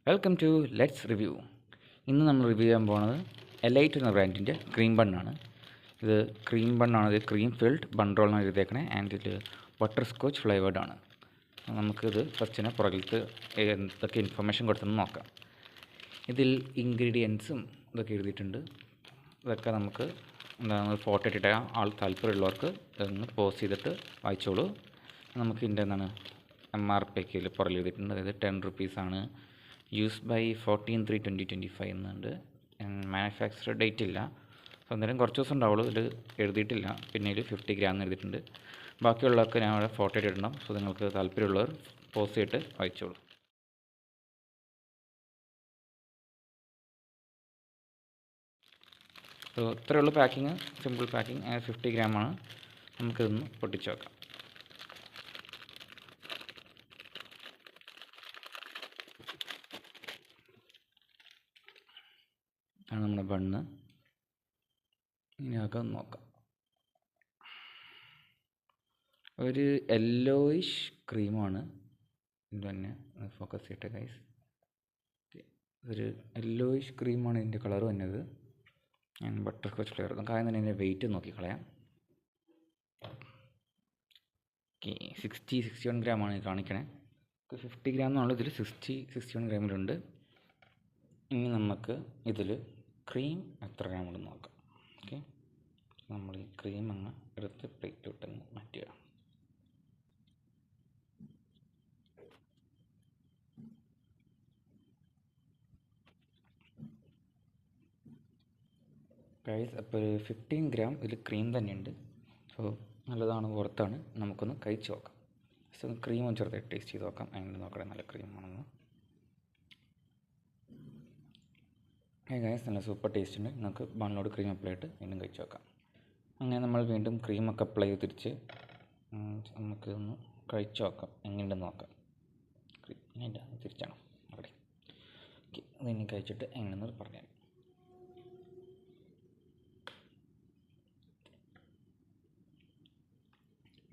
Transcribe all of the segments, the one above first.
Welcome to let's review. ഇന്ന് നമ്മൾ review ചെയ്യാൻ പോകുന്നത് എലൈറ്റ് എന്ന ബ്രാൻഡിൻ്റെ ക്രീം ബണ്ണാണ്. ഇത് ക്രീം ബണ്ണാണ്, ഇത് ക്രീം ഫിൽഡ് ബൺ റോൾ എന്നാണ് എഴുതിയേക്കണേ. ആൻഡ് ഇത് ബട്ടർ സ്കോച്ച് ഫ്ലേവേർഡ് ആണ്. നമുക്കിത് ഫസ്റ്റിനെ പുറകിലത്ത് എന്തൊക്കെ ഇൻഫർമേഷൻ കൊടുത്തെന്ന് നോക്കാം. ഇതിൽ ഇൻഗ്രീഡിയൻസും ഇതൊക്കെ എഴുതിയിട്ടുണ്ട്. ഇതൊക്കെ നമുക്ക് എന്താണ് ഫോട്ടോ ഇട്ടിട്ട് ആൾ താല്പര്യമുള്ളവർക്ക് ഇതൊന്ന് പോസ്റ്റ് ചെയ്തിട്ട് വായിച്ചോളൂ. നമുക്ക് ഇതിൻ്റെ എന്താണ് MRP പുറകിൽ എഴുതിയിട്ടുണ്ട്. അതായത് 10 rupees യൂസ് ബൈ 14/3/2025 എന്നുണ്ട്. മാനുഫാക്ചർ ഡേറ്റ് ഇല്ല. സോ അന്നേരം കുറച്ച് ദിവസം ഉണ്ടാവുള്ളൂ. ഇതിൽ എഴുതിയിട്ടില്ല. പിന്നെ ഇതിൽ 50 gram എഴുതിയിട്ടുണ്ട്. ബാക്കിയുള്ളതൊക്കെ ഞാൻ അവിടെ ഫോട്ടോ ഇട്ടിട്ടുണ്ടാവും. സോ നിങ്ങൾക്ക് താല്പര്യമുള്ളവർ പോസ്റ്റ് ചെയ്തിട്ട് വായിച്ചോളൂ. സോ ഇത്രയുള്ള പാക്കിങ്, സിമ്പിൾ പാക്കിങ്. 50 gram ആണ്. നമുക്കിതൊന്ന് പൊട്ടിച്ച് വെക്കാം. ആണ് നമ്മുടെ ബണ്ണ്. ഇനിയൊക്കെ നോക്കാം. ഒരു യെല്ലോയിഷ് ക്രീമാണ് ഇത് തന്നെ. ഫോക്കസ് ചെയ്യട്ടെ ഗൈസ്. ഒരു യെല്ലോയിഷ് ക്രീമാണ് ഇതിൻ്റെ കളർ വന്നത്. ഞാൻ ബട്ടർ സ്കോച്ച് ഫ്ലേവർ കാര്യം തന്നെ ഇതിൻ്റെ വെയിറ്റ് നോക്കിക്കളയാം. 61 gram ആണ് കാണിക്കണേ. 50 gram എന്നുള്ളത് ഇതിൽ 61 gram ഇനി നമുക്ക് ഇതിൽ ക്രീം എത്ര gram ഉണ്ടെന്ന് നോക്കാം. ഓക്കെ, നമ്മൾ ഈ ക്രീം അങ്ങ് എടുത്ത് പ്ലേറ്റ് വിട്ടങ്ങ് മാറ്റുക. ഗൈസ്, അപ്പോൾ 15 gram ഇതിൽ ക്രീം തന്നെയുണ്ട്. സോ നല്ലതാണ്, പുറത്താണ്. നമുക്കൊന്ന് കഴിച്ച് നോക്കാം. ജസ്റ്റ് ഒന്ന് ക്രീം ഒന്ന് ചെറുതായിട്ട് ടേസ്റ്റ് ചെയ്ത് നോക്കാം. അങ്ങനെ നോക്കണേ നല്ല ക്രീമാണെന്ന്. ഗൈസ്, നല്ല സൂപ്പർ ടേസ്റ്റ് ഉണ്ട്. നമുക്ക് ബണ്ണിലോട് ക്രീം അപ്ലൈ ചെയ്തിട്ട് വീണ്ടും കഴിച്ച് നോക്കാം. അങ്ങനെ നമ്മൾ വീണ്ടും ക്രീമൊക്കെ അപ്ലൈ ചെയ്ത് തിരിച്ച് നമുക്ക് ഒന്ന് കഴിച്ച് നോക്കാം. എങ്ങനെയുണ്ടെന്ന് നോക്കാം. ക്രീം തിരിച്ചാണ് അവിടെ. ഓക്കെ, അതിനി കഴിച്ചിട്ട് എങ്ങനെയെന്ന് പറഞ്ഞാൽ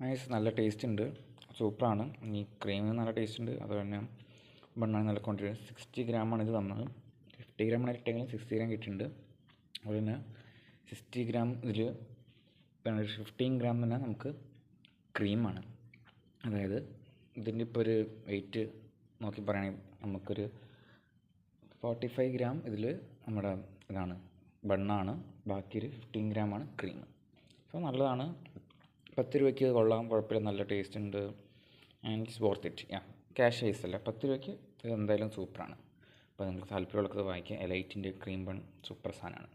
നൈസ്, നല്ല ടേസ്റ്റ് ഉണ്ട്, സൂപ്പറാണ്. ഈ ക്രീമിന് നല്ല ടേസ്റ്റ് ഉണ്ട്. അതുപോലെ തന്നെ ബണ്ണാണ് നല്ല ക്വാണ്ടിറ്റി. 60 gram ആണ് ഇത് തന്നത്. 50 gram ഇട്ടെങ്കിലും 60 gram കിട്ടിയിട്ടുണ്ട്. അതുപോലെ തന്നെ 60 gram ഇതിൽ 15 gram തന്നെ നമുക്ക് ക്രീമാണ്. അതായത് ഇതിൻ്റെ ഇപ്പോൾ ഒരു വെയിറ്റ് നോക്കി പറയുകയാണെങ്കിൽ നമുക്കൊരു 45 gram ഇതിൽ നമ്മുടെ ഇതാണ് ബണ്ണാണ്. ബാക്കി ഒരു 15 gram ആണ് ക്രീം. അപ്പോൾ നല്ലതാണ്. 10 രൂപയ്ക്ക് കൊള്ളാം, കുഴപ്പമില്ല, നല്ല ടേസ്റ്റ് ഉണ്ട്. And it's worth it. Cash wise അല്ല, 10 രൂപയ്ക്ക് ഇത് എന്തായാലും സൂപ്പറാണ്. അപ്പോൾ നിങ്ങൾക്ക് താല്പര്യമുള്ളത് വാങ്ങിക്കുക. എലൈറ്റിൻ്റെ ക്രീം ബൺ സൂപ്പർ സാധനമാണ്.